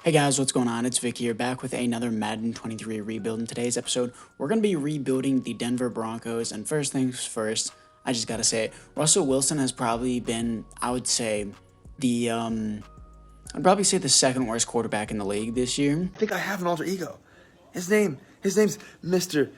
Hey guys, what's going on? It's Vic here, back with another Madden 23 rebuild. In today's episode, we're going to be rebuilding the Denver Broncos, and first things first, I just gotta say, Russell Wilson has probably been, I would say, I'd probably say the second worst quarterback in the league this year. I think I have an alter ego. His name's Mr.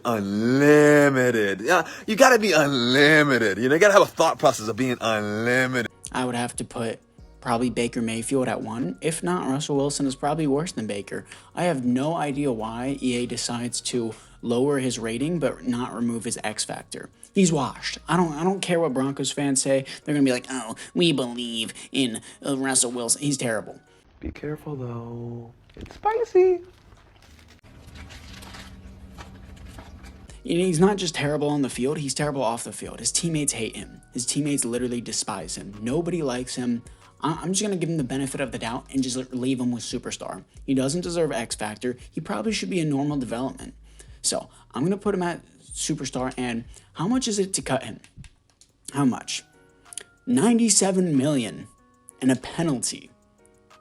Unlimited. Yeah, you gotta be unlimited. You gotta have a thought process of being unlimited. I would have to put probably Baker Mayfield at 1. If not, Russell Wilson is probably worse than Baker. I have no idea why EA decides to lower his rating but not remove his X factor. He's washed. I don't care what Broncos fans say. They're gonna be like, oh, we believe in Russell Wilson. He's terrible. Be careful though. It's spicy. He's not just terrible on the field, he's terrible off the field. His teammates hate him. His teammates literally despise him. Nobody likes him. I'm just going to give him the benefit of the doubt and just leave him with Superstar. He doesn't deserve X Factor. He probably should be in normal development. So I'm going to put him at Superstar. And how much is it to cut him? How much? $97 million and a penalty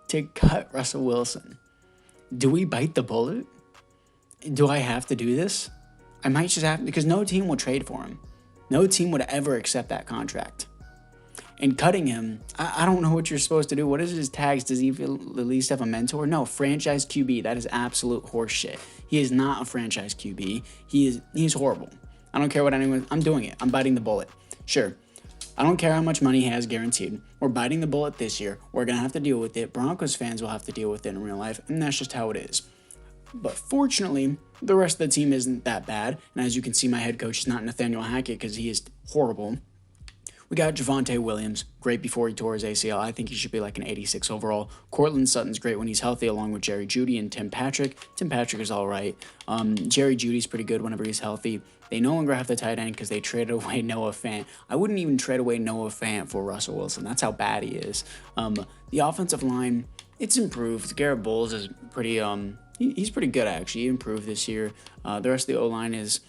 to cut Russell Wilson. Do we bite the bullet? Do I have to do this? I might just have to, because no team will trade for him. No team would ever accept that contract. And cutting him, I don't know what you're supposed to do. What is his tags? Does he at least have a mentor? No, franchise QB. That is absolute horseshit. He is not a franchise QB. He's horrible. I don't care what anyone. I'm doing it. I'm biting the bullet. Sure. I don't care how much money he has guaranteed. We're biting the bullet this year. We're gonna have to deal with it. Broncos fans will have to deal with it in real life, and that's just how it is. But fortunately, the rest of the team isn't that bad. And as you can see, my head coach is not Nathaniel Hackett because he is horrible. We got Javonte Williams, great before he tore his ACL. I think he should be like an 86 overall. Cortland Sutton's great when he's healthy, along with Jerry Jeudy and Tim Patrick. Tim Patrick is all right. Jerry Jeudy's pretty good whenever he's healthy. They no longer have the tight end because they traded away Noah Fant. I wouldn't even trade away Noah Fant for Russell Wilson. That's how bad he is. The offensive line, it's improved. Garrett Bowles is pretty, he's pretty good actually. He improved this year. The rest of the O-line is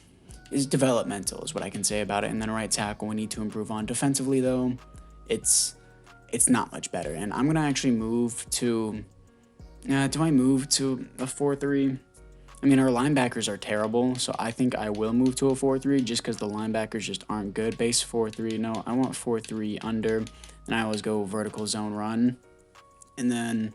developmental is what I can say about it. And then right tackle we need to improve on. Defensively though, it's not much better. And I'm gonna actually move to do I move to a 4-3? I mean, our linebackers are terrible, so I think I will move to a 4-3 just because the linebackers just aren't good. Base 4-3. No, I want 4-3 under, and I always go vertical zone run. And then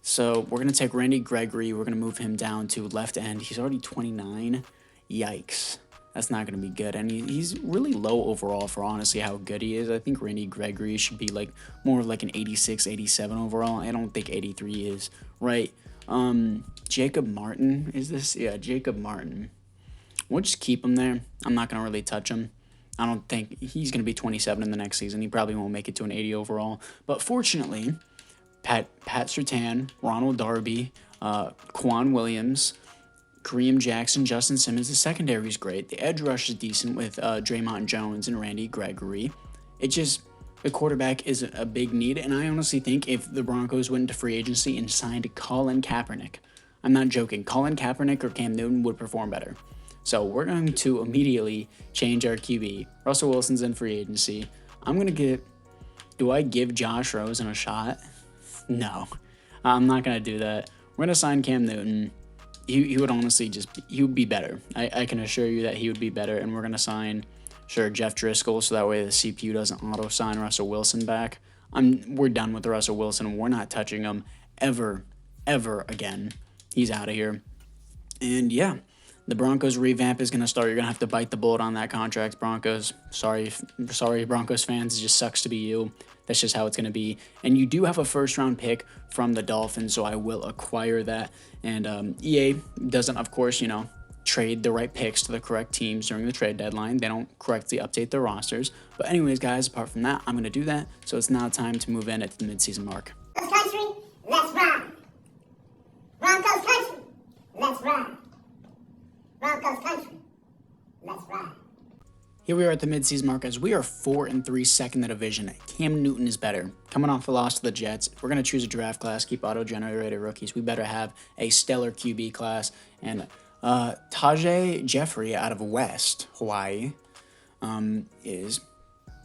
so we're gonna take Randy Gregory, we're gonna move him down to left end. He's already 29. Yikes. That's not going to be good. And he's really low overall for honestly how good he is. I think Randy Gregory should be like more like an 86, 87 overall. I don't think 83 is right. Jacob Martin, is this? Yeah, Jacob Martin. We'll just keep him there. I'm not going to really touch him. I don't think he's going to be 27 in the next season. He probably won't make it to an 80 overall. But fortunately, Pat Surtain, Ronald Darby, Quan Williams, Kareem Jackson, Justin Simmons, the secondary is great. The edge rush is decent with Draymond Jones and Randy Gregory. The quarterback is a big need, and I honestly think if the Broncos went into free agency and signed Colin Kaepernick, I'm not joking, Colin Kaepernick or Cam Newton would perform better. So we're going to immediately change our QB. Russell Wilson's in free agency. Do I give Josh Rosen a shot? No, I'm not going to do that. We're going to sign Cam Newton. He would honestly he would be better. I can assure you that he would be better. And we're going to sign, Jeff Driscoll, so that way the CPU doesn't auto-sign Russell Wilson back. We're done with Russell Wilson. We're not touching him ever again. He's out of here. And yeah, the Broncos revamp is going to start. You're going to have to bite the bullet on that contract, Broncos. Sorry, Broncos fans. It just sucks to be you. That's just how it's going to be. And you do have a first-round pick from the Dolphins, so I will acquire that. And EA doesn't, of course, trade the right picks to the correct teams during the trade deadline. They don't correctly update their rosters. But anyways, guys, apart from that, I'm going to do that. So it's now time to move in at the midseason mark. Broncos country, let's ride. Broncos country, let's ride. Broncos country, let's ride. Here we are at the midseason mark as we are 4-3 second in the division. Cam Newton is better. Coming off the loss to the Jets, we're going to choose a draft class, keep auto-generated rookies. We better have a stellar QB class. And Tajay Jeffrey out of West Hawaii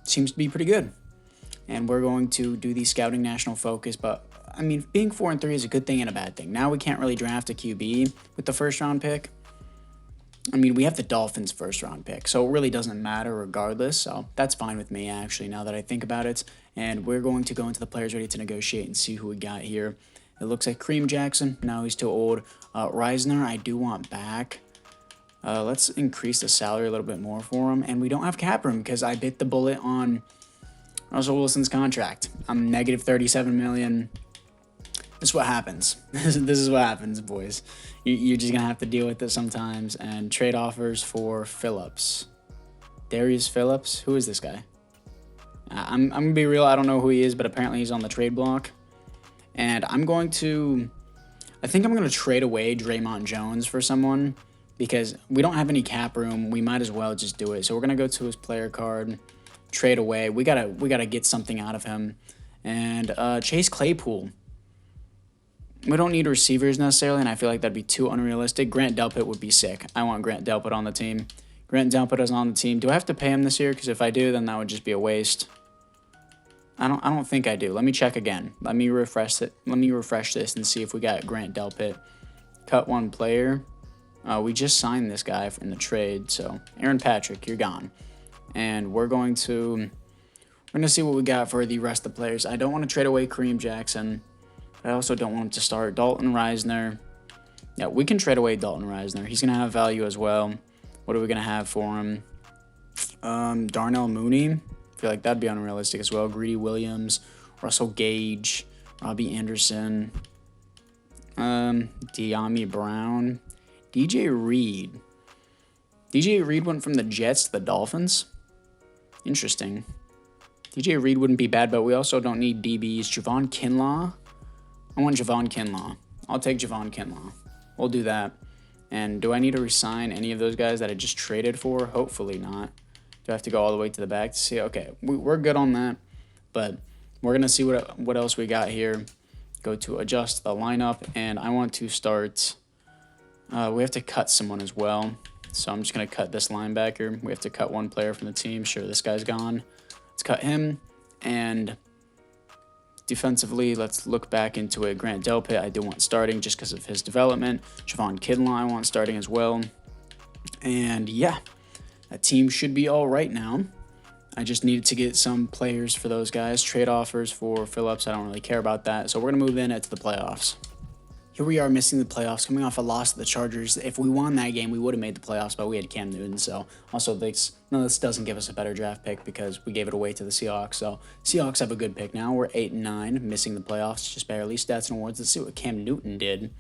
seems to be pretty good. And we're going to do the scouting national focus, but I mean, being 4-3 is a good thing and a bad thing. Now we can't really draft a QB with the first round pick. I mean, we have the Dolphins' first round pick, so it really doesn't matter regardless. So that's fine with me, actually, now that I think about it. And we're going to go into the players ready to negotiate and see who we got here. It looks like Kareem Jackson. No, he's too old. Reisner, I do want back. Let's increase the salary a little bit more for him. And we don't have cap room because I bit the bullet on Russell Wilson's contract. I'm negative $37 million. This is what happens. This is what happens, boys. You're just going to have to deal with it sometimes. And trade offers for Phillips. Darius Phillips? Who is this guy? I'm going to be real. I don't know who he is, but apparently he's on the trade block. And I think I'm going to trade away Draymond Jones for someone because we don't have any cap room. We might as well just do it. So we're going to go to his player card, trade away. We gotta get something out of him. And Chase Claypool. We don't need receivers necessarily, and I feel like that'd be too unrealistic. Grant Delpit would be sick. I want Grant Delpit on the team. Grant Delpit is on the team. Do I have to pay him this year? Because if I do, then that would just be a waste. I don't think I do. Let me check again. Let me refresh it. Let me refresh this and see if we got Grant Delpit. Cut one player. We just signed this guy in the trade, so Aaron Patrick, you're gone. And we're going to see what we got for the rest of the players. I don't want to trade away Kareem Jackson. I also don't want him to start. Dalton Reisner. Yeah, we can trade away Dalton Reisner. He's going to have value as well. What are we going to have for him? Darnell Mooney. I feel like that'd be unrealistic as well. Greedy Williams. Russell Gage. Robbie Anderson. De'Ami Brown. DJ Reed. DJ Reed went from the Jets to the Dolphins. Interesting. DJ Reed wouldn't be bad, but we also don't need DBs. Javon Kinlaw. I want Javon Kinlaw. I'll take Javon Kinlaw. We'll do that. And do I need to resign any of those guys that I just traded for? Hopefully not. Do I have to go all the way to the back to see? Okay, we're good on that. But we're going to see what else we got here. Go to adjust the lineup. And I want to start. We have to cut someone as well. So I'm just going to cut this linebacker. We have to cut one player from the team. Sure, this guy's gone. Let's cut him. And defensively, let's look back into it. Grant Delpit, I do want starting just because of his development. Javon Kinlaw, I want starting as well. And yeah, that team should be all right now. I just needed to get some players for those guys. Trade offers for Phillips, I don't really care about that. So we're going to move into the playoffs. Here we are missing the playoffs, coming off a loss to the Chargers. If we won that game, we would have made the playoffs, but we had Cam Newton. So also, this doesn't give us a better draft pick because we gave it away to the Seahawks. So Seahawks have a good pick now. We're 8-9, missing the playoffs, just barely. Stats and awards. Let's see what Cam Newton did.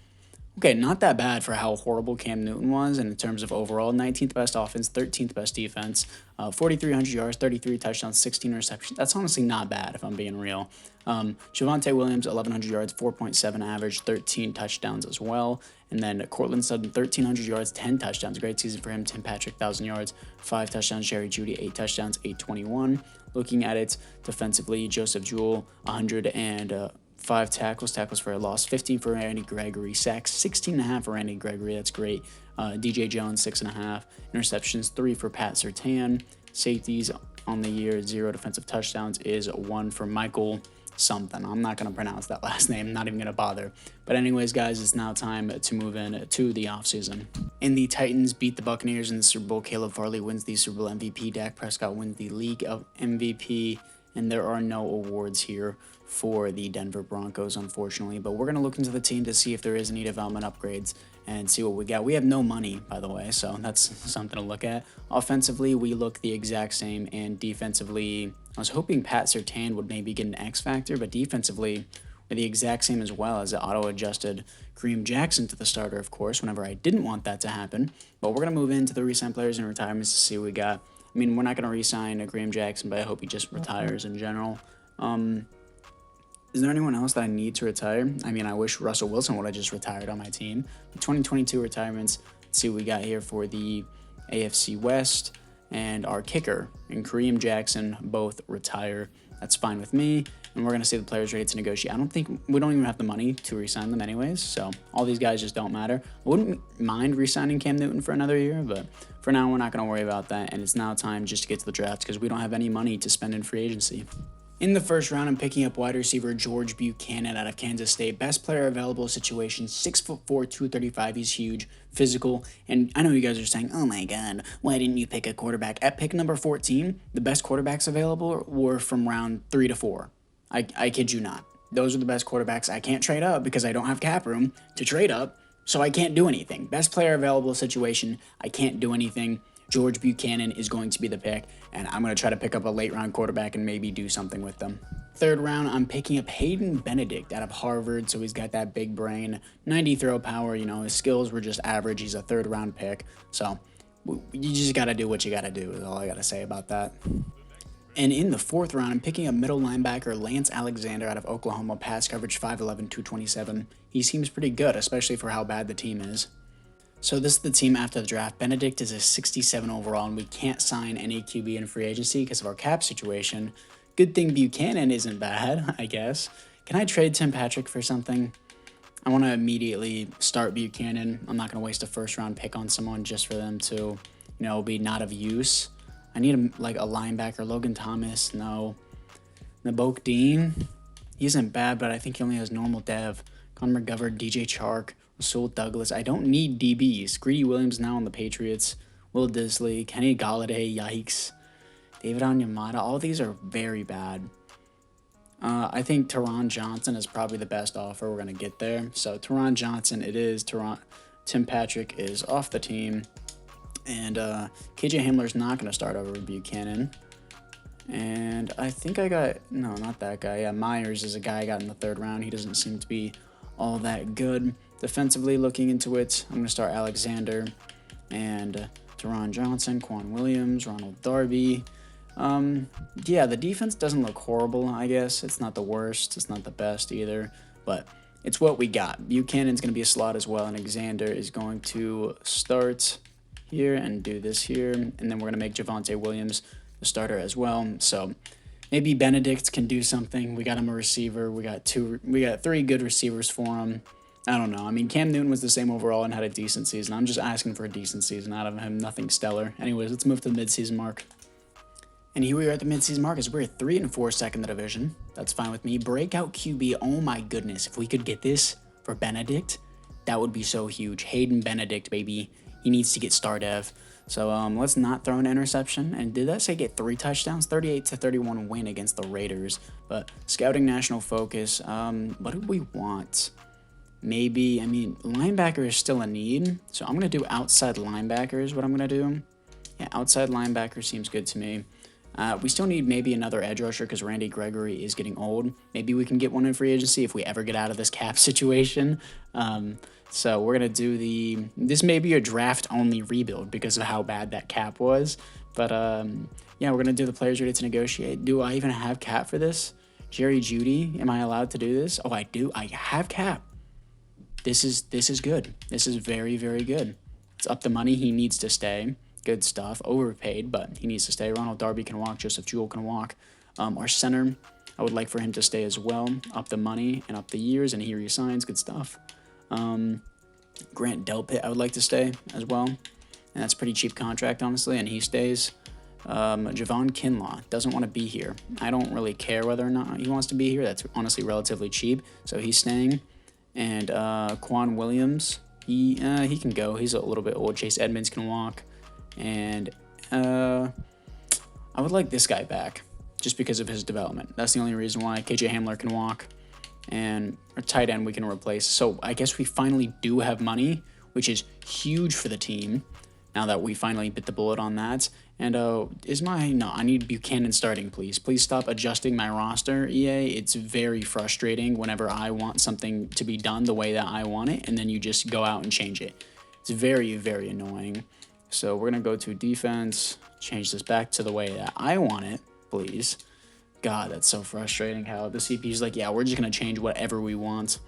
Okay, not that bad for how horrible Cam Newton was in terms of overall. 19th best offense, 13th best defense, 4,300 yards, 33 touchdowns, 16 receptions. That's honestly not bad if I'm being real. Javonte Williams, 1,100 yards, 4.7 average, 13 touchdowns as well. And then Cortland Sutton, 1,300 yards, 10 touchdowns. Great season for him. Tim Patrick, 1,000 yards, 5 touchdowns. Jerry Jeudy, 8 touchdowns, 821. Looking at it defensively, Joseph Jewell, 105 tackles for a loss, 15 for Randy Gregory, sacks, 16.5 for Randy Gregory, that's great. DJ Jones, 6.5, interceptions, 3 for Pat Surtain. Safeties on the year, 0 defensive touchdowns is 1 for Michael something. I'm not going to pronounce that last name, not even going to bother. But anyways, guys, it's now time to move in to the offseason. And the Titans beat the Buccaneers in the Super Bowl. Caleb Farley wins the Super Bowl MVP. Dak Prescott wins the league of MVP. And there are no awards here for the Denver Broncos, unfortunately. But we're going to look into the team to see if there is any development upgrades and see what we got. We have no money, by the way, so that's something to look at. Offensively, we look the exact same, and defensively, I was hoping Pat Surtain would maybe get an X factor, but defensively, we're the exact same as well, as it auto-adjusted Kareem Jackson to the starter, of course, whenever I didn't want that to happen. But we're going to move into the re-sign players and retirements to see what we got. I mean, we're not going to re-sign Kareem Jackson, but I hope he just retires in general. Is there anyone else that I need to retire? I mean, I wish Russell Wilson would have just retired on my team. The 2022 retirements, let's see what we got here for the AFC West. And our kicker and Kareem Jackson both retire. That's fine with me. And we're going to see the players ready to negotiate. We don't even have the money to re-sign them anyways. So all these guys just don't matter. I wouldn't mind re-signing Cam Newton for another year, but for now, we're not going to worry about that. And it's now time just to get to the draft because we don't have any money to spend in free agency. In the first round, I'm picking up wide receiver George Buchanan out of Kansas State. Best player available situation, 6'4", 235. He's huge, physical, and I know you guys are saying, oh my god, why didn't you pick a quarterback? At pick number 14, the best quarterbacks available were from round 3 to 4. I kid you not. Those are the best quarterbacks. I can't trade up because I don't have cap room to trade up, so I can't do anything. Best player available situation, I can't do anything. George Buchanan is going to be the pick, and I'm going to try to pick up a late round quarterback and maybe do something with them. Third round, I'm picking up Hayden Benedict out of Harvard, so he's got that big brain, 90 throw power, his skills were just average. He's a third round pick, so you just got to do what you got to do is all I got to say about that. And in the fourth round, I'm picking up middle linebacker Lance Alexander out of Oklahoma, pass coverage 5'11", 227. He seems pretty good, especially for how bad the team is. So this is the team after the draft. Benedict is a 67 overall, and we can't sign any QB in free agency because of our cap situation. Good thing Buchanan isn't bad, I guess. Can I trade Tim Patrick for something? I want to immediately start Buchanan. I'm not going to waste a first-round pick on someone just for them to, be not of use. I need a linebacker. Logan Thomas, no. Naboke Dean, he isn't bad, but I think he only has normal dev. Connor McGovern, DJ Chark, Rasul Douglas. I don't need DBs. Greedy Williams now on the Patriots. Will Disley, Kenny Galladay, yikes. David Onyemata. All these are very bad. I think Teron Johnson is probably the best offer. We're going to get there. So Teron Johnson it is. Tim Patrick is off the team. And KJ Hamler's not going to start over Buchanan. And I think no, not that guy. Yeah, Myers is a guy I got in the third round. He doesn't seem to be all that good. Defensively looking into it, I'm going to start Alexander and Teron Johnson, Quan Williams, Ronald Darby. Yeah, the defense doesn't look horrible, I guess. It's not the worst. It's not the best either. But it's what we got. Buchanan's going to be a slot as well, and Alexander is going to start here and do this here. And then we're going to make Javonte Williams the starter as well. So maybe Benedict can do something. We got him a receiver. We got 3 good receivers for him. I don't know. I mean, Cam Newton was the same overall and had a decent season. I'm just asking for a decent season out of him. Nothing stellar. Anyways, let's move to the midseason mark. And here we are at the midseason mark as we're 3-4 second in the division. That's fine with me. Breakout QB. Oh my goodness. If we could get this for Benedict, that would be so huge. Hayden Benedict, baby. He needs to get star dev. So let's not throw an interception. And did that say get 3 touchdowns? 38-31 win against the Raiders. But scouting national focus. What do we want? Maybe, linebacker is still a need. So I'm going to do outside linebacker is what I'm going to do. Yeah, outside linebacker seems good to me. We still need maybe another edge rusher because Randy Gregory is getting old. Maybe we can get one in free agency if we ever get out of this cap situation. So we're going to do this may be a draft-only rebuild because of how bad that cap was. But, yeah, we're going to do the players ready to negotiate. Do I even have cap for this? Jerry Jeudy, am I allowed to do this? Oh, I do. I have cap. This is good. This is very, very good. It's up the money. He needs to stay. Good stuff. Overpaid, but he needs to stay. Ronald Darby can walk. Joseph Jewell can walk. Our center, I would like for him to stay as well. Up the money and up the years, and he resigns. Good stuff. Grant Delpit, I would like to stay as well. And that's a pretty cheap contract, honestly, and he stays. Javon Kinlaw doesn't want to be here. I don't really care whether or not he wants to be here. That's honestly relatively cheap, so he's staying. And Quan Williams, he can go. He's a little bit old. Chase Edmonds can walk. And I would like this guy back just because of his development. That's the only reason why. KJ Hamler can walk. And our tight end we can replace. So I guess we finally do have money, which is huge for the team now that we finally bit the bullet on that. And I need Buchanan starting, please. Please stop adjusting my roster, EA. It's very frustrating whenever I want something to be done the way that I want it, and then you just go out and change it. It's very, very annoying. So we're going to go to defense, change this back to the way that I want it, please. God, that's so frustrating how the CP's like, yeah, we're just going to change whatever we want.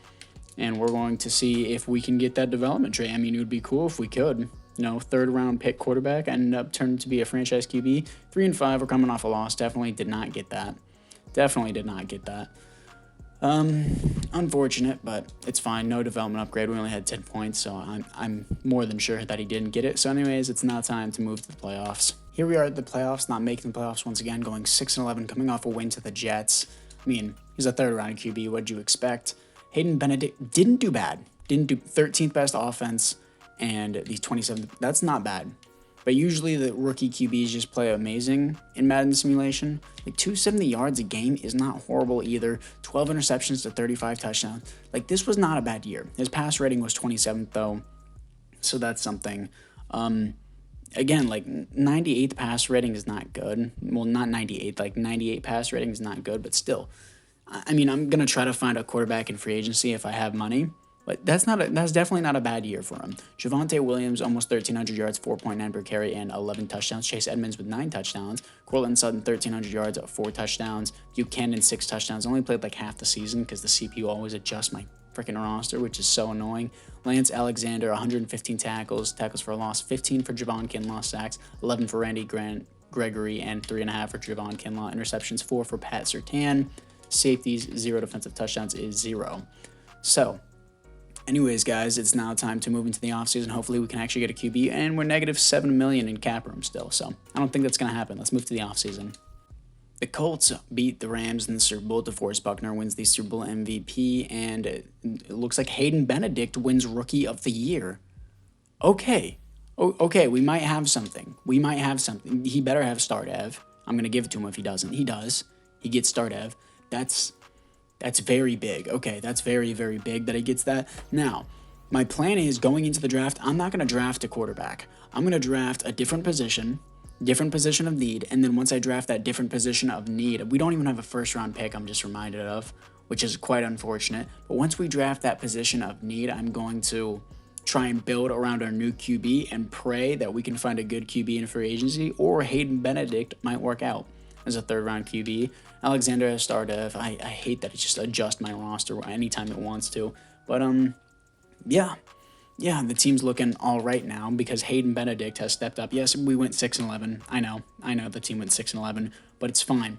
And we're going to see if we can get that development trait. It would be cool if we could. Third round pick quarterback ended up turning to be a franchise QB. 3-5, we're coming off a loss. Definitely did not get that. Unfortunate, but it's fine. No development upgrade. We only had 10 points, so I'm more than sure that he didn't get it. So anyways, it's now time to move to the playoffs. Here we are at the playoffs, not making the playoffs once again, going 6-11, coming off a win to the Jets. I mean, he's a third-round QB. What'd you expect? Hayden Benedict didn't do bad. Didn't do 13th best offense and the 27th. That's not bad. But usually the rookie QBs just play amazing in Madden simulation. Like 270 yards a game is not horrible either. 12 interceptions to 35 touchdowns. Like this was not a bad year. His pass rating was 27th though. So that's something. Again, like 98th pass rating is not good. Well, not 98th, like 98 pass rating is not good, but still. I mean, I'm going to try to find a quarterback in free agency if I have money. But that's definitely not a bad year for him. Javonte Williams, almost 1,300 yards, 4.9 per carry, and 11 touchdowns. Chase Edmonds with 9 touchdowns. Cortland Sutton, 1,300 yards, 4 touchdowns. Buchanan, 6 touchdowns. Only played like half the season because the CPU always adjusts my freaking roster, which is so annoying. Lance Alexander, 115 tackles for a loss, 15 for Javon Kinlaw sacks, 11 for Randy Gregory, and 3.5 for Javon Kinlaw. Interceptions, 4 for Pat Surtain. Safeties, 0 defensive touchdowns is 0. So, anyways, guys, it's now time to move into the offseason. Hopefully, we can actually get a QB, and we're negative $7 million in cap room still. So, I don't think that's going to happen. Let's move to the offseason. The Colts beat the Rams in the Super Bowl. DeForest Buckner wins the Super Bowl MVP, and it looks like Hayden Benedict wins Rookie of the Year. Okay. Okay, we might have something. He better have start Ev. I'm going to give it to him if he doesn't. He does. He gets start Ev. That's very big. Okay, that's very, very big that he gets that. Now, my plan is going into the draft, I'm not going to draft a quarterback. I'm going to draft a different position of need, and then once I draft that different position of need, we don't even have a first-round pick, I'm just reminded of, which is quite unfortunate. But once we draft that position of need, I'm going to try and build around our new QB and pray that we can find a good QB in free agency, or Hayden Benedict might work out as a third-round QB. Alexander has started. I hate that it just adjusts my roster anytime it wants to. But, yeah, the team's looking all right now because Hayden Benedict has stepped up. Yes, we went 6-11. I know the team went 6-11, but it's fine.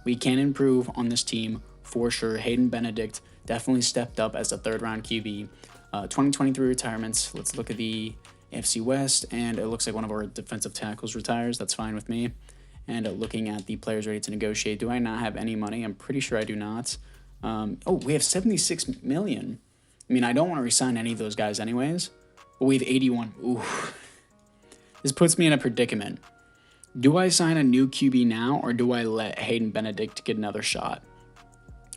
We can improve on this team for sure. Hayden Benedict definitely stepped up as a third-round QB. 2023 retirements. Let's look at the AFC West, and it looks like one of our defensive tackles retires. That's fine with me. And looking at the players ready to negotiate, do I not have any money? I'm pretty sure I do not. We have $76 million. I mean, I don't want to resign any of those guys anyways, but we have 81. Ooh. This puts me in a predicament. Do I sign a new QB now, or do I let Hayden Benedict get another shot?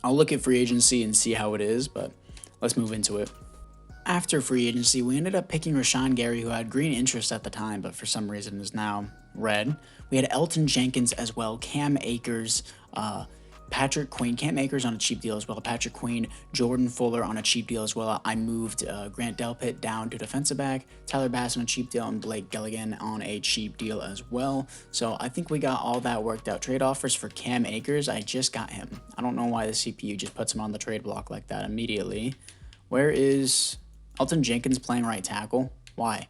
I'll look at free agency and see how it is, but let's move into it. After free agency, we ended up picking Rashawn Gary, who had green interest at the time, but for some reason is now red. We had Elton Jenkins as well, Cam Akers, Patrick Queen. Cam Akers on a cheap deal as well. Patrick Queen, Jordan Fuller on a cheap deal as well. I moved Grant Delpit down to defensive back, Tyler Bass on a cheap deal, and Blake Gilligan on a cheap deal as well. So I think we got all that worked out. Trade offers for Cam Akers. I just got him. I don't know why the CPU just puts him on the trade block like that immediately. Where is Elton Jenkins playing right tackle? Why?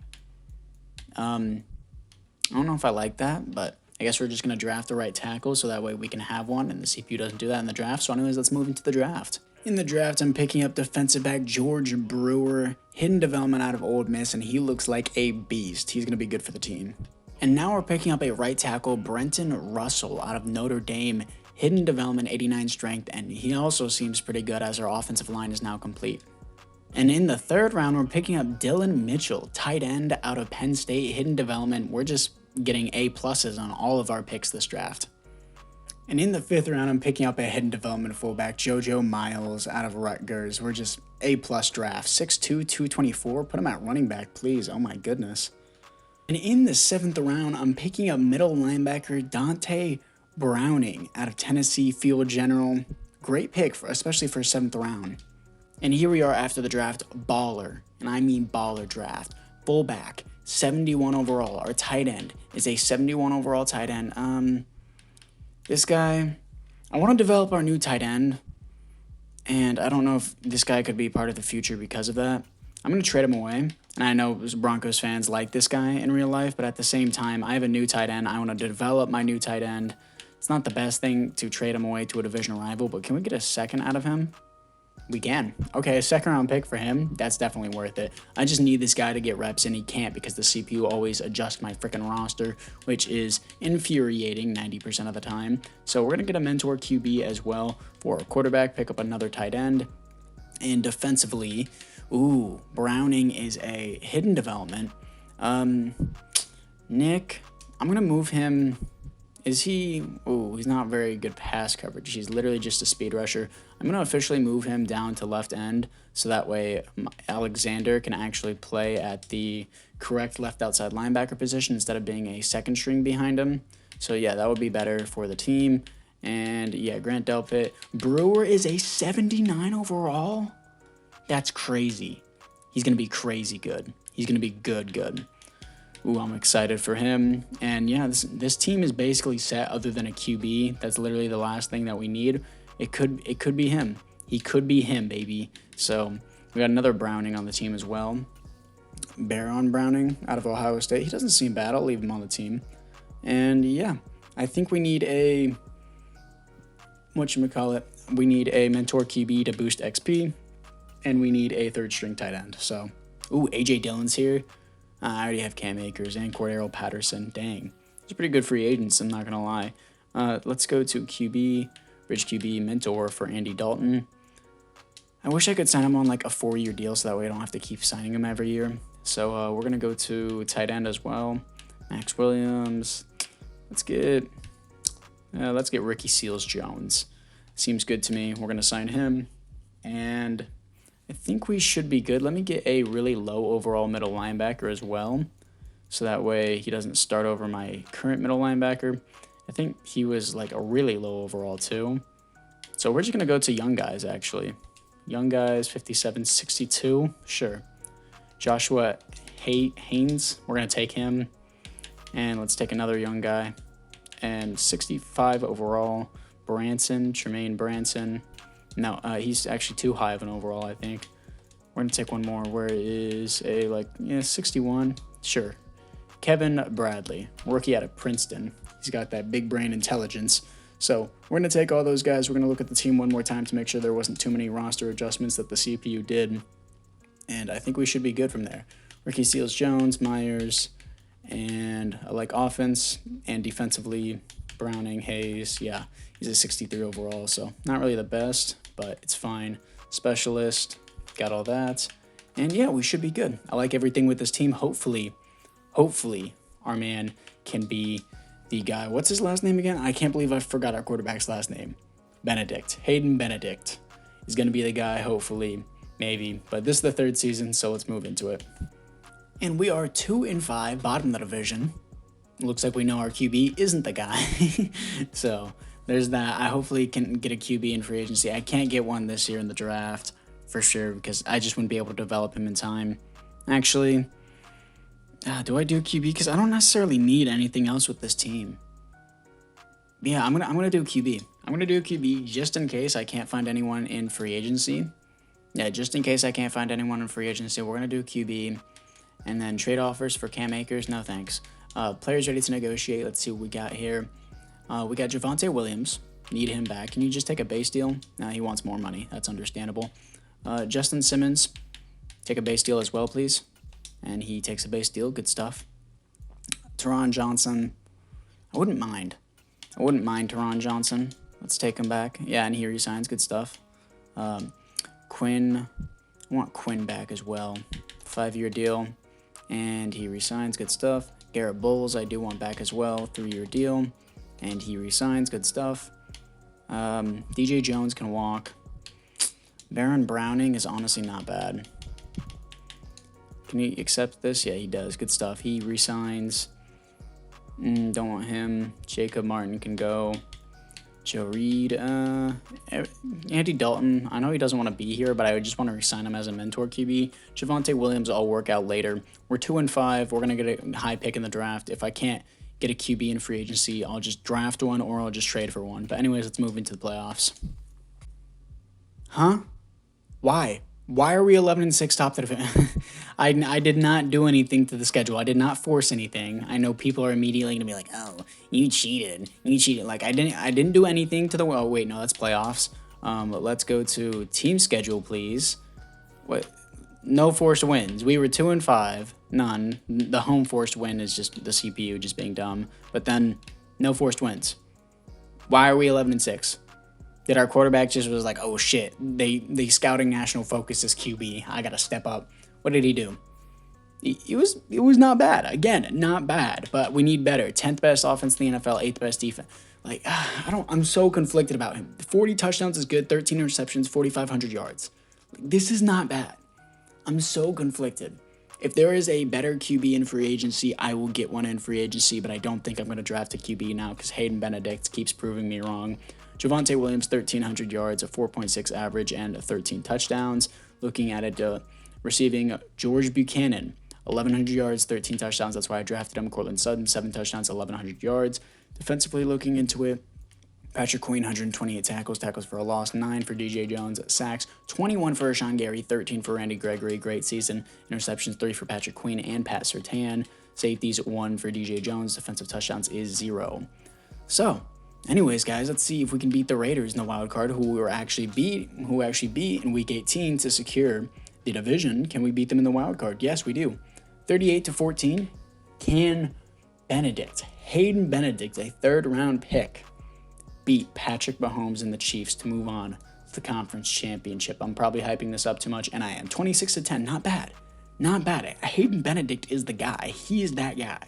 I don't know if I like that, but I guess we're just going to draft the right tackle so that way we can have one, and the CPU doesn't do that in the draft. So anyways, let's move into the draft. In the draft, I'm picking up defensive back George Brewer, hidden development out of Ole Miss, and he looks like a beast. He's going to be good for the team. And now we're picking up a right tackle, Brenton Russell, out of Notre Dame, hidden development, 89 strength, and he also seems pretty good as our offensive line is now complete. And in the third round, we're picking up Dylan Mitchell, tight end out of Penn State, hidden development. We're just getting A+s on all of our picks this draft. And in the fifth round, I'm picking up a hidden development fullback, JoJo Miles out of Rutgers. We're just A+ draft, 6'2", 224. Put him at running back, please. Oh my goodness. And in the seventh round, I'm picking up middle linebacker Dante Browning out of Tennessee Field General. Great pick, especially for 7th round. And here we are after the draft, baller, and I mean baller draft. Fullback, 71 overall. Our tight end is a 71 overall tight end. This guy, I want to develop our new tight end, and I don't know if this guy could be part of the future because of that. I'm going to trade him away, and I know Broncos fans like this guy in real life, but at the same time, I have a new tight end. I want to develop my new tight end. It's not the best thing to trade him away to a divisional rival, but can we get a second out of him? We can. Okay, a second round pick for him. That's definitely worth it. I just need this guy to get reps, and he can't because the CPU always adjusts my freaking roster, which is infuriating 90% of the time. So we're going to get a mentor QB as well for a quarterback, pick up another tight end. And defensively, ooh, Browning is a hidden development. Nick, I'm going to move him. Is he? Oh, he's not very good pass coverage. He's literally just a speed rusher. I'm going to officially move him down to left end so that way Alexander can actually play at the correct left outside linebacker position instead of being a second string behind him. So, yeah, that would be better for the team. And, yeah, Grant Delpit. Brewer is a 79 overall? That's crazy. He's going to be crazy good. He's going to be good. Ooh, I'm excited for him. And yeah, this team is basically set other than a QB. That's literally the last thing that we need. It could be him. He could be him, baby. So we got another Browning on the team as well. Baron Browning out of Ohio State. He doesn't seem bad. I'll leave him on the team. And yeah, I think we need a, we need a mentor QB to boost XP. And we need a third string tight end. So, ooh, AJ Dillon's here. I already have Cam Akers and Cordero Patterson. Dang. Those are pretty good free agents, I'm not going to lie. Let's go to QB, Bridge QB, mentor for Andy Dalton. I wish I could sign him on like a 4-year deal so that way I don't have to keep signing him every year. So we're going to go to tight end as well. Max Williams. Let's get Ricky Seals-Jones. Seems good to me. We're going to sign him. And I think we should be good. Let me get a really low overall middle linebacker as well. So that way he doesn't start over my current middle linebacker. I think he was like a really low overall too. So we're just going to go to young guys actually. Young guys, 57, 62. Sure. Joshua Haynes. We're going to take him. And let's take another young guy. And 65 overall. Tremaine Branson. No, he's actually too high of an overall, I think. We're going to take one more. Where is a, 61? Sure. Kevin Bradley, rookie out of Princeton. He's got that big brain intelligence. So we're going to take all those guys. We're going to look at the team one more time to make sure there wasn't too many roster adjustments that the CPU did. And I think we should be good from there. Ricky Seals-Jones, Myers, and I like offense and defensively, Browning, Hayes. Yeah, he's a 63 overall, so not really the best, but it's fine. Specialist, got all that. And yeah, we should be good. I like everything with this team. Hopefully, our man can be the guy. What's his last name again? I can't believe I forgot our quarterback's last name. Benedict. Hayden Benedict is going to be the guy, hopefully, maybe. But this is the third season, so let's move into it. And we are 2-5, bottom of the division. Looks like we know our QB isn't the guy. So there's that. I hopefully can get a QB in free agency. I can't get one this year in the draft for sure because I just wouldn't be able to develop him in time. Actually, do I do QB? Because I don't necessarily need anything else with this team. Yeah, I'm gonna do QB. I'm gonna do QB just in case I can't find anyone in free agency. Yeah, just in case I can't find anyone in free agency, we're gonna do QB. And then trade offers for Cam Akers, no thanks. Players ready to negotiate. Let's see what we got here. We got Javonte Williams. Need him back. Can you just take a base deal? No, he wants more money. That's understandable. Justin Simmons. Take a base deal as well, please. And he takes a base deal. Good stuff. Teron Johnson. I wouldn't mind Teron Johnson. Let's take him back. Yeah, and he resigns. Good stuff. Quinn. I want Quinn back as well. 5-year deal. And he resigns. Good stuff. Garrett Bowles, I do want back as well. 3-year deal. And he resigns. Good stuff. DJ Jones can walk. Baron Browning is honestly not bad. Can he accept this? Yeah, he does. Good stuff. He resigns. Don't want him. Jacob Martin can go. Joe Reed. Andy Dalton. I know he doesn't want to be here, but I just want to resign him as a mentor QB. Javonte Williams, I'll work out later. We're 2-5. We're going to get a high pick in the draft. If I can't get a QB in free agency, I'll just draft one or I'll just trade for one. But anyways, let's move into the playoffs. Huh? Why? Why are we 11-6 top of the division? I did not do anything to the schedule. I did not force anything. I know people are immediately going to be like, "Oh, you cheated. You cheated." Like I didn't do anything to the. Oh wait, no, that's playoffs. Let's go to team schedule, please. What? No forced wins. We were 2-5, none. The home forced win is just the CPU just being dumb. But then no forced wins. Why are we 11-6? Did our quarterback just was like, oh shit, they scouting national focus as QB. I gotta step up. What did he do? It was not bad. Again, not bad, but we need better. 10th best offense in the NFL, 8th best defense. Like, I'm so conflicted about him. 40 touchdowns is good, 13 interceptions, 4,500 yards. This is not bad. I'm so conflicted. If there is a better QB in free agency, I will get one in free agency, but I don't think I'm going to draft a QB now because Hayden Benedict keeps proving me wrong. Javonte Williams, 1,300 yards, a 4.6 average, and 13 touchdowns. Looking at it, receiving George Buchanan, 1,100 yards, 13 touchdowns. That's why I drafted him. Cortland Sutton, 7 touchdowns, 1,100 yards. Defensively looking into it, Patrick Queen, 128 tackles for a loss, 9 for DJ Jones, sacks, 21 for Rashawn Gary, 13 for Randy Gregory, great season, interceptions, 3 for Patrick Queen and Pat Surtain, safeties, 1 for DJ Jones, defensive touchdowns is 0. So, anyways, guys, let's see if we can beat the Raiders in the wild card, who actually beat in Week 18 to secure the division. Can we beat them in the wild card? Yes, we do. 38-14. Can Hayden Benedict, a 3rd-round pick, beat Patrick Mahomes and the Chiefs to move on to the conference championship? I'm probably hyping this up too much, and I am. 26-10, not bad. Not bad. Hayden Benedict is the guy. He is that guy.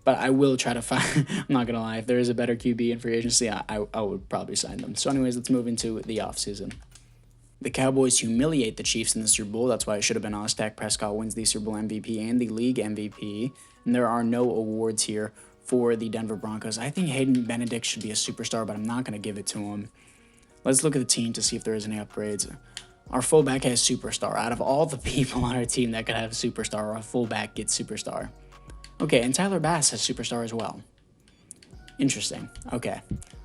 But I will try to find, I'm not going to lie, if there is a better QB in free agency, I would probably sign them. So anyways, let's move into the offseason. The Cowboys humiliate the Chiefs in the Super Bowl. That's why it should have been us. Dak Prescott wins the Super Bowl MVP and the league MVP. And there are no awards here for the Denver Broncos. I think Hayden Benedict should be a superstar, but I'm not going to give it to him. Let's look at the team to see if there is any upgrades. Our fullback has superstar. Out of all the people on our team that could have superstar, our fullback gets superstar. Okay, and Tyler Bass has superstar as well. Interesting. Okay.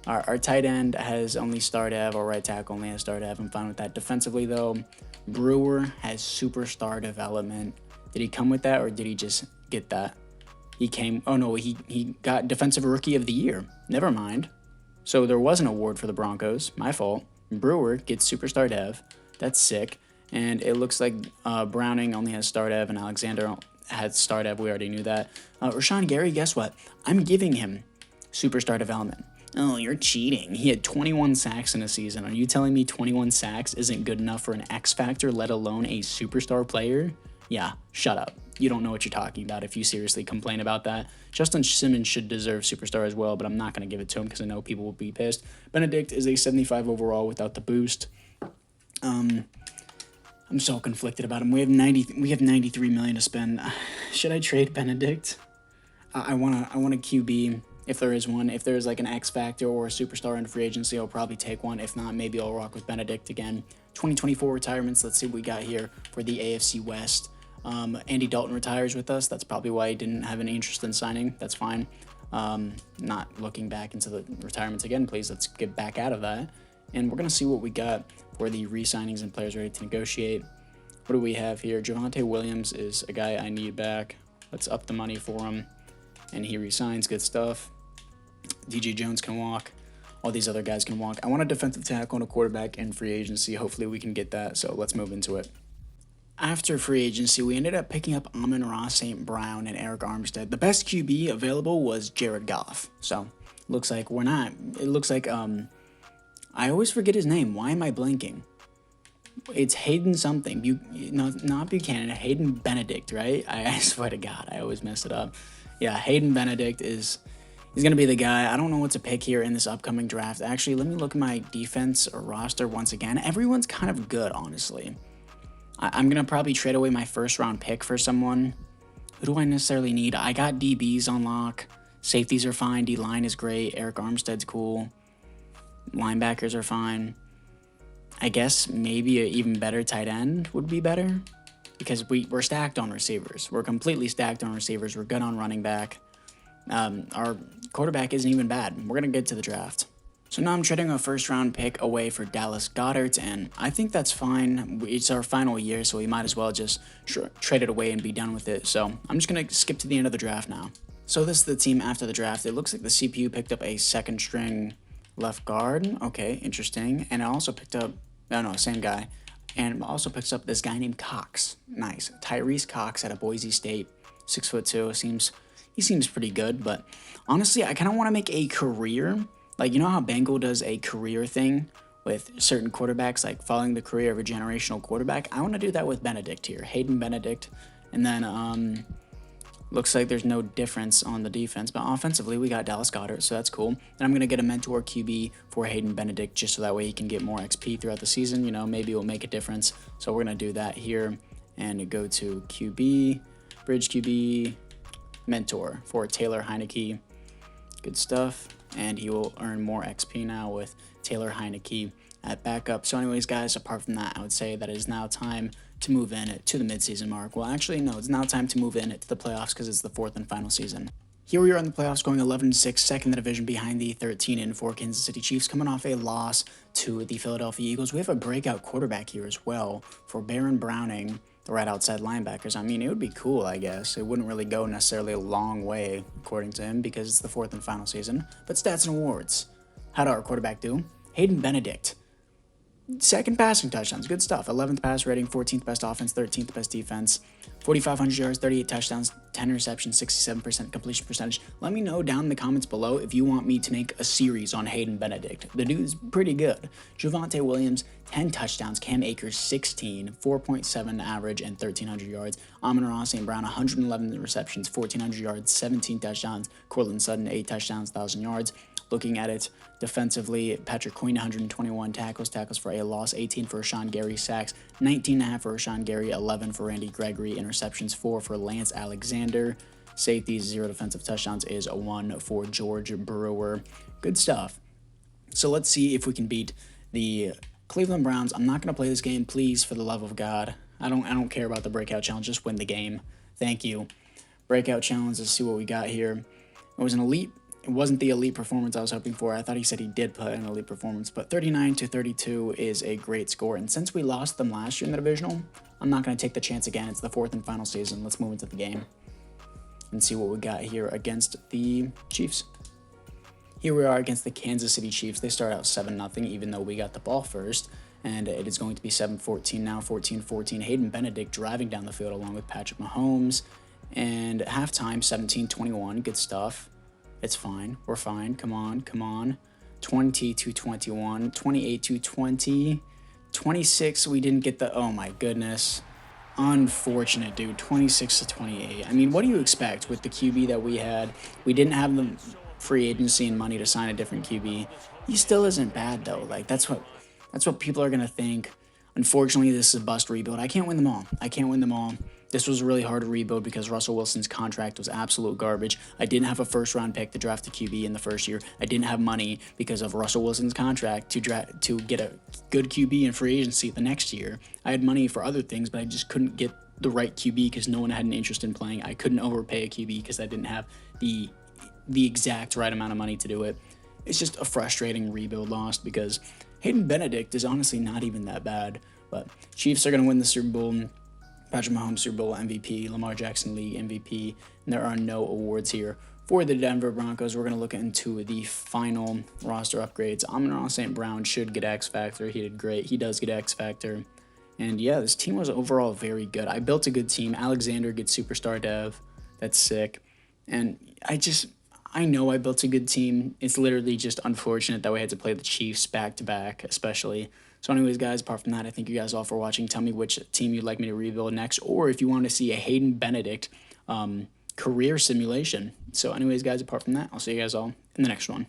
Our tight end has only star dev. Our right tackle only has star dev. I'm fine with that. Defensively, though, Brewer has superstar development. Did he come with that, or did he just get that? He got Defensive Rookie of the Year. Never mind. So there was an award for the Broncos. My fault. Brewer gets superstar dev. That's sick. And it looks like Browning only has star dev, and Alexander had star dev. We already knew that. Rashawn Gary, guess what? I'm giving him superstar development. Oh, you're cheating. He had 21 sacks in a season. Are you telling me 21 sacks isn't good enough for an X Factor, let alone a superstar player? Yeah, shut up. You don't know what you're talking about if you seriously complain about that. Justin Simmons should deserve superstar as well, but I'm not going to give it to him because I know people will be pissed. Benedict is a 75 overall without the boost. I'm so conflicted about him. We have 93 million to spend. Should I trade Benedict? I want a QB. If there is one, if there's like an X Factor or a superstar in free agency, I'll probably take one. If not, maybe I'll rock with Benedict again. 2024 retirements, let's see what we got here for the AFC West. Andy Dalton retires with us. That's probably why he didn't have any interest in signing. That's fine. Not looking back into the retirements again, please. Let's get back out of that. And we're going to see what we got for the re-signings and players ready to negotiate. What do we have here? Javonte Williams is a guy I need back. Let's up the money for him. And he resigns. Good stuff. DJ Jones can walk. All these other guys can walk. I want a defensive tackle and a quarterback in free agency. Hopefully we can get that. So let's move into it. After free agency, we ended up picking up Amon-Ra St. Brown and Eric Armstead. The best QB available was Jared Goff. So looks like we're not. It looks like I always forget his name. Why am I blanking? It's Hayden something. Not Buchanan. Hayden Benedict, right? I swear to God, I always mess it up. Yeah, Hayden Benedict he's going to be the guy. I don't know what to pick here in this upcoming draft. Actually, let me look at my defense or roster once again. Everyone's kind of good, honestly. I'm going to probably trade away my first-round pick for someone. Who do I necessarily need? I got DBs on lock. Safeties are fine. D-line is great. Eric Armstead's cool. Linebackers are fine. I guess maybe an even better tight end would be better. Because we're stacked on receivers. We're completely stacked on receivers. We're good on running back. Our quarterback isn't even bad. We're going to get to the draft. So now I'm trading a first-round pick away for Dallas Goedert, and I think that's fine. It's our final year, so we might as well just trade it away and be done with it. So I'm just going to skip to the end of the draft now. So this is the team after the draft. It looks like the CPU picked up a second-string Left guard. Okay, interesting. And I also picked up, no, same guy. And also picks up this guy named Cox. Nice. Tyrese Cox out of Boise State. 6'2". He seems pretty good, but honestly, I kind of want to make a career. Like, you know how Bengal does a career thing with certain quarterbacks, like following the career of a generational quarterback? I want to do that with Benedict here. Hayden Benedict. And then, looks like there's no difference on the defense, but offensively we got Dallas Goedert, so that's cool. And I'm going to get a mentor QB for Hayden Benedict just so that way he can get more XP throughout the season. You know, maybe it will make a difference. So we're going to do that here and go to QB, bridge QB, mentor for Taylor Heineke. Good stuff. And he will earn more XP now with Taylor Heineke at backup. So anyways, guys, apart from that, I would say that it is now time to move in to the midseason mark. Well, actually, no, it's now time to move in to the playoffs because it's the fourth and final season. Here we are in the playoffs going 11-6, second in the division behind the 13-4 Kansas City Chiefs, coming off a loss to the Philadelphia Eagles. We have a breakout quarterback here as well for Baron Browning, the right outside linebackers. I mean, it would be cool, I guess. It wouldn't really go necessarily a long way, according to him, because it's the fourth and final season. But stats and awards. How did our quarterback do? Hayden Benedict. Second passing touchdowns, good stuff. 11th pass rating, 14th best offense, 13th best defense, 4,500 yards, 38 touchdowns, 10 receptions, 67% completion percentage. Let me know down in the comments below if you want me to make a series on Hayden Benedict. The dude's pretty good. Javonte Williams, 10 touchdowns. Cam Akers, 16, 4.7 average, and 1,300 yards. Amon-Ra St. Brown, 111 receptions, 1,400 yards, 17 touchdowns. Cortland Sutton, 8 touchdowns, 1,000 yards. Looking at it defensively, Patrick Queen, 121 tackles for a loss, 18 for Rashawn Gary, sacks, 19.5 for Rashawn Gary, 11 for Randy Gregory, interceptions, 4 for Lance Alexander, safeties, 0 defensive touchdowns is 1 for George Brewer. Good stuff. So let's see if we can beat the Cleveland Browns. I'm not going to play this game, please, for the love of God. I don't care about the breakout challenge, just win the game. Thank you. Breakout challenge, let's see what we got here. It was an elite. It wasn't the elite performance I was hoping for. I thought he said he did put an elite performance, but 39-32 is a great score. And since we lost them last year in the divisional, I'm not going to take the chance again. It's the fourth and final season. Let's move into the game and see what we got here against the Chiefs. Here we are against the Kansas City Chiefs. They start out 7-0, even though we got the ball first. And it is going to be 7-14 now, 14-14. Hayden Benedict driving down the field along with Patrick Mahomes. And at halftime, 17-21. Good stuff. It's fine. We're fine. Come on. 20-21. 28-20. 26. We didn't get the. Oh my goodness. Unfortunate, dude. 26-28. I mean, what do you expect with the QB that we had? We didn't have the free agency and money to sign a different QB. He still isn't bad though. Like that's what people are gonna think. Unfortunately, this is a bust rebuild. I can't win them all. This was really hard to rebuild because Russell Wilson's contract was absolute garbage. I didn't have a first-round pick to draft a QB in the first year. I didn't have money because of Russell Wilson's contract to get a good QB in free agency the next year. I had money for other things, but I just couldn't get the right QB because no one had an interest in playing. I couldn't overpay a QB because I didn't have the exact right amount of money to do it. It's just a frustrating rebuild loss because Hayden Benedict is honestly not even that bad. But Chiefs are going to win the Super Bowl. Patrick Mahomes Super Bowl MVP, Lamar Jackson League MVP, and there are no awards here. For the Denver Broncos, we're going to look into the final roster upgrades. Amon-Ra St. Brown should get X Factor. He did great. He does get X Factor. And yeah, this team was overall very good. I built a good team. Alexander gets Superstar Dev. That's sick. And I know I built a good team. It's literally just unfortunate that we had to play the Chiefs back-to-back, especially. So anyways, guys, apart from that, I thank you guys all for watching. Tell me which team you'd like me to rebuild next, or if you want to see a Hayden Benedict career simulation. So anyways, guys, apart from that, I'll see you guys all in the next one.